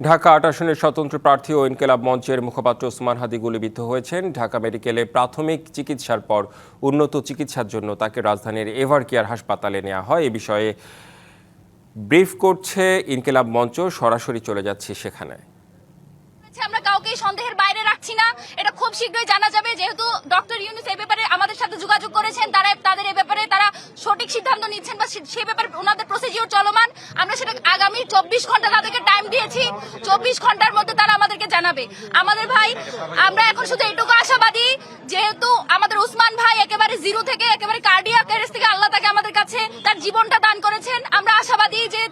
ঢাকা ৮ আসনের স্বতন্ত্র প্রার্থী ও ইনকিলাব মঞ্চের মুখপাত্র ওসমান হাদী গুলিবিদ্ধ হয়েছেন। ঢাকা মেডিকেলে প্রাথমিক চিকিৎসার পর উন্নত চিকিৎসার জন্য তাকে রাজধানীর এভার কেয়ার হাসপাতালে নেওয়া হয়। এ বিষয়ে ব্রিফ করছে ইনকিলাব মঞ্চ, সরাসরি চলে যাচ্ছে সেখানে। আমরা কাউকে সন্দেহের বাইরে রাখছি না, এটা খুব শীঘ্রই জানা যাবে। যেহেতু ডক্টর ইউনূস এই ব্যাপারে আমাদের সাথে যোগাযোগ করেছেন, তাদের এই ব্যাপারে তারা সঠিক সিদ্ধান্ত নিচ্ছেন বা সেই ব্যাপারে ওনাদের প্রসিডিউর চলমান। আমরা সেটা আগামী 24 ঘন্টা তাদেরকে টাইম দিয়েছি, 24 ঘন্টার মধ্যে তারা আমাদেরকে জানাবে। আমাদের ভাই, আমরা এখন শুধু এইটুকু আশাবাদী, যেহেতু আমাদের উসমান ভাই একেবারে জিরো থেকে একেবারে কার্ডিয়াক অ্যারেস্ট থেকে আল্লাহ তাকে আমাদের কাছে তার জীবনটা দান করেছেন। আমরা আশাবাদী যে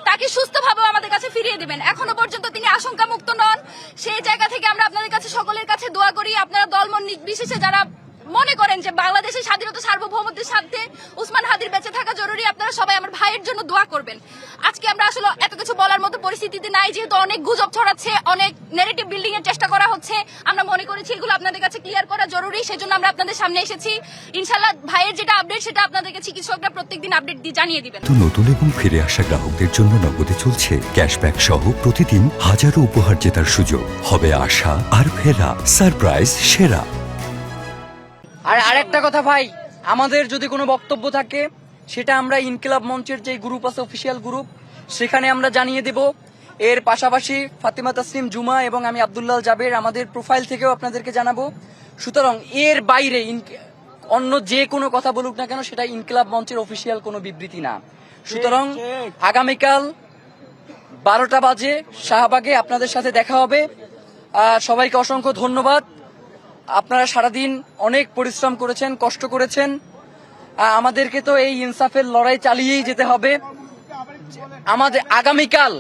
তাকে সুস্থভাবে আমাদের কাছে ফিরিয়ে দেবেন। এখনো পর্যন্ত তিনি আশঙ্কা মুক্ত নন। সেই জায়গা থেকে আমরা আপনাদের কাছে সকলের কাছে দোয়া করি, আপনারা দলমত নির্বিশেষে যারা মনে করেন যে বাংলাদেশের স্বাধীনতা সার্বভৌমত্বের সাথে উসমান হাদীর বেঁচে থাকা জরুরি, আপনারা সবাই আমার ভাইয়ের জন্য দোয়া করবেন। আজকে আমরা আসলে এত কিছু বলার মতো পরিস্থিতিতে নাই, যেহেতু অনেক গুজব ছড়াচ্ছে, অনেক নেগেটিভ বিল্ডিং এর চেষ্টা করা হচ্ছে। আমরা মনে করেছি এগুলো আপনাদের কাছে ক্লিয়ার করা জরুরি, সেজন্য আমরা আপনাদের সামনে এসেছি। ইনশাআল্লাহ ভাইয়ের যেটা আপডেট সেটা আপনাদেরকে চিকিৎসকরা প্রত্যেকদিন আপডেট দিয়ে জানিয়ে দিবেন। তো নতুন এবং ফিরে আসা গ্রাহকদের জন্য নগদে চলছে ক্যাশব্যাক সহ প্রতিদিন হাজারো উপহার জেতার সুযোগ। হবে আশা আর ফেরা, সারপ্রাইজ সেরা। আর আরেকটা কথা ভাই, আমাদের যদি কোনো বক্তব্য থাকে সেটা আমরা ইনকিলাব মঞ্চের যে গ্রুপ আছে, অফিসিয়াল গ্রুপ, সেখানে আমরা জানিয়ে দেব। এর পাশাপাশি ফাতিমা তাসনিম জুমা এবং আমি আব্দুল্লাহ জাবের আমাদের প্রোফাইল থেকেও আপনাদেরকে জানাবো। সুতরাং এর বাইরে অন্য যে কোনো কথা বলুক না কেন, সেটা ইনকিলাব মঞ্চের অফিসিয়াল কোনো বিবৃতি না। সুতরাং আগামীকাল 12টা বাজে শাহবাগে আপনাদের সাথে দেখা হবে। সবাইকে অসংখ্য ধন্যবাদ। আপনারা সারাদিন অনেক পরিশ্রম করেছেন, কষ্ট করেছেন। আমাদেরকে তো এই ইনসাফের লড়াই চালিয়েই যেতে হবে। আমাদের আগামীকাল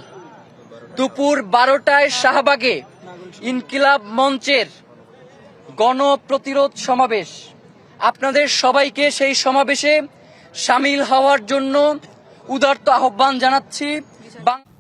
দুপুর 12টায় শাহবাগে ইনকিলাব মঞ্চের গণপ্রতিরোধ সমাবেশ। আপনাদের সবাইকে সেই সমাবেশে সামিল হওয়ার জন্য উদারত আহ্বান জানাচ্ছি।